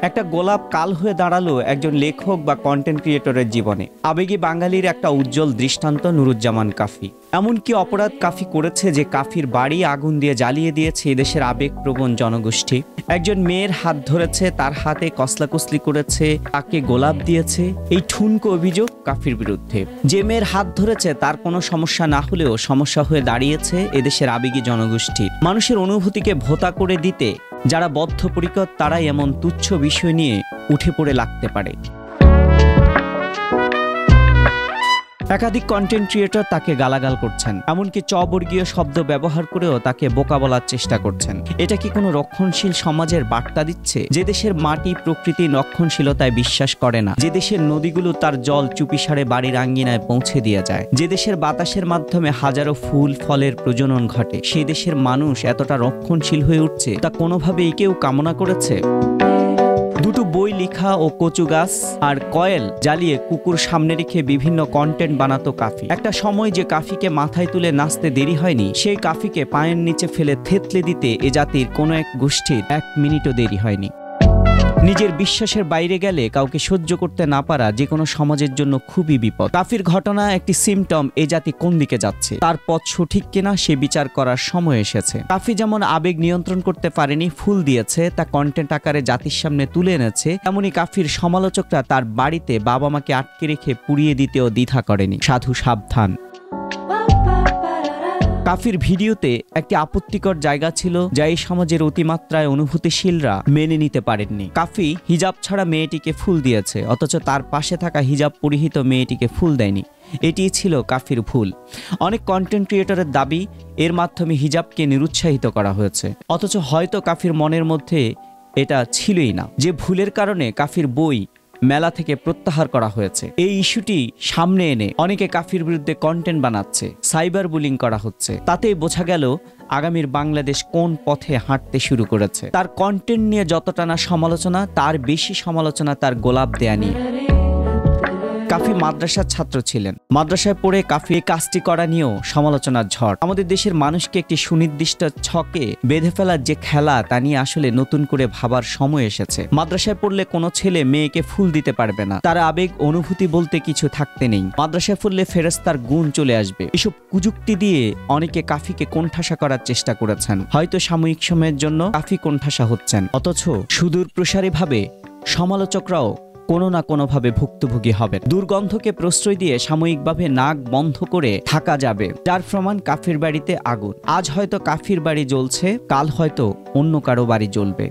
একটা গোলাপ কাল হয়ে দাঁড়ালো একজন লেখক বা কন্টেন্ট ক্রিয়েটরের জীবনে। আবেগী বাঙালির একটা উজ্জ্বল দৃষ্টান্ত নুরুজ্জামান কাফি। এমন কি অপরাধ কাফি করেছে যে কাফির বাড়ি আগুন দিয়ে জ্বালিয়ে দিয়েছে এদেশের আবেগপ্রবণ জনগোষ্ঠী। একজন মেয়ের হাত ধরেছে, তার হাতে কসলাকুসলি করেছে, তাকে গোলাপ দিয়েছে। এই ঠুনকো অভিযোগ কাফির বিরুদ্ধে। যে মেয়ের হাত ধরেছে তার কোনো সমস্যা না হলেও সমস্যা হয়ে দাঁড়িয়েছে এদেশের আবেগী জনগোষ্ঠী। মানুষের অনুভূতিকে ভোঁতা করে দিতে যারা বদ্ধপরিকর তারাই এমন তুচ্ছ বিষয় নিয়ে উঠে পড়ে লাগতে পারে। একাধিক কন্টেন্ট ক্রিয়েটর তাকে গালাগাল করছেন, এমনকি চবর্গীয় শব্দ ব্যবহার করেও তাকে বোকা বলার চেষ্টা করছেন। এটা কি কোনো রক্ষণশীল সমাজের বার্তা দিচ্ছে? যে দেশের মাটি প্রকৃতি রক্ষণশীলতায় বিশ্বাস করে না, যে দেশের নদীগুলো তার জল চুপিসারে বাড়ির আঙ্গিনায় পৌঁছে দিয়ে যায়, যে দেশের বাতাসের মাধ্যমে হাজারো ফুল ফলের প্রজনন ঘটে, সেই দেশের মানুষ এতটা রক্ষণশীল হয়ে উঠছে তা কোনোভাবেই কেউ কামনা করেছে? দুটো বই লেখা ও কচু গাছ আর কয়েল জ্বালিয়ে কুকুর সামনে রেখে বিভিন্ন কন্টেন্ট বানাতো কাফি। একটা সময় যে কাফিকে মাথায় তুলে নাচতে দেরি হয়নি, সেই কাফিকে পায়ের নিচে ফেলে থেতলে দিতে এ জাতির কোনো এক গোষ্ঠীর 1 মিনিটও দেরি হয়নি। নিজের বিশ্বাসের বাইরে গেলে কাউকে সহ্য করতে না পারা যে কোনো সমাজের জন্য খুবই বিপদ। কাফির ঘটনা একটি সিমটম এ জাতি কোন দিকে যাচ্ছে, তার পথ সঠিক কিনা সে বিচার করার সময় এসেছে। কাফি যেমন আবেগ নিয়ন্ত্রণ করতে পারেনি, ফুল দিয়েছে, তা কন্টেন্ট আকারে জাতির সামনে তুলে এনেছে, এমনই কাফির সমালোচকরা তার বাড়িতে বাবা মাকে আটকে রেখে পুড়িয়ে দিতেও দ্বিধা করেনি। সাধু সাবধান। কাফির ভিডিওতে একটি আপত্তিকর জায়গা ছিল যা এই সমাজের অতিমাত্রায় অনুভূতিশীলরা মেনে নিতে পারেননি। কাফি হিজাব ছাড়া মেয়েটিকে ফুল দিয়েছে, অথচ তার পাশে থাকা হিজাব পরিহিত মেয়েটিকে ফুল দেয়নি। এটি ছিল কাফির ভুল। অনেক কন্টেন্ট ক্রিয়েটরের দাবি এর মাধ্যমে হিজাবকে নিরুৎসাহিত করা হয়েছে, অথচ হয়তো কাফির মনের মধ্যে এটা ছিলই না। যে ভুলের কারণে কাফির বই মেলা থেকে প্রত্যাহার করা হয়েছে, এই ইস্যুটি সামনে এনে অনেকে কাফির বিরুদ্ধে কন্টেন্ট বানাচ্ছে, সাইবার বুলিং করা হচ্ছে। তাতেই বোঝা গেল আগামীর বাংলাদেশ কোন পথে হাঁটতে শুরু করেছে। তার কন্টেন্ট নিয়ে যতটা না সমালোচনা, তার বেশি সমালোচনা তার গোলাপ দেয়া নিয়ে। কাফি মাদ্রাসার ছাত্র ছিলেন, মাদ্রাসায় পড়ে কাফি এই কাজটি করা নিয়েও সমালোচনার ঝড়। আমাদের দেশের মানুষকে একটি সুনির্দিষ্ট ছকে বেঁধে ফেলার যে খেলা, তা নিয়ে আসলে নতুন করে ভাবার সময় এসেছে। মাদ্রাসায় পড়লে কোনো ছেলে মেয়েকে ফুল দিতে পারবে না, তার আবেগ অনুভূতি বলতে কিছু থাকতে নেই। মাদ্রাসায় পড়লে ফেরেশতার গুণ চলে আসবে। এসব কুযুক্তি দিয়ে অনেকে কাফিকে কোণঠাসা করার চেষ্টা করেছেন। হয়তো সাময়িক সময়ের জন্য কাফি কোণঠাসা হচ্ছেন, অথচ সুদূর প্রসারীভাবে সমালোচকরাও কোনো না কোনোভাবে ভুক্তভোগী হবেন। দুর্গন্ধকে প্রশ্রয় দিয়ে সাময়িকভাবে নাক বন্ধ করে থাকা যাবে, যার প্রমাণ কাফির বাড়িতে আগুন। আজ হয়তো কাফির বাড়ি জ্বলছে, কাল হয়তো অন্য কারো বাড়ি জ্বলবে।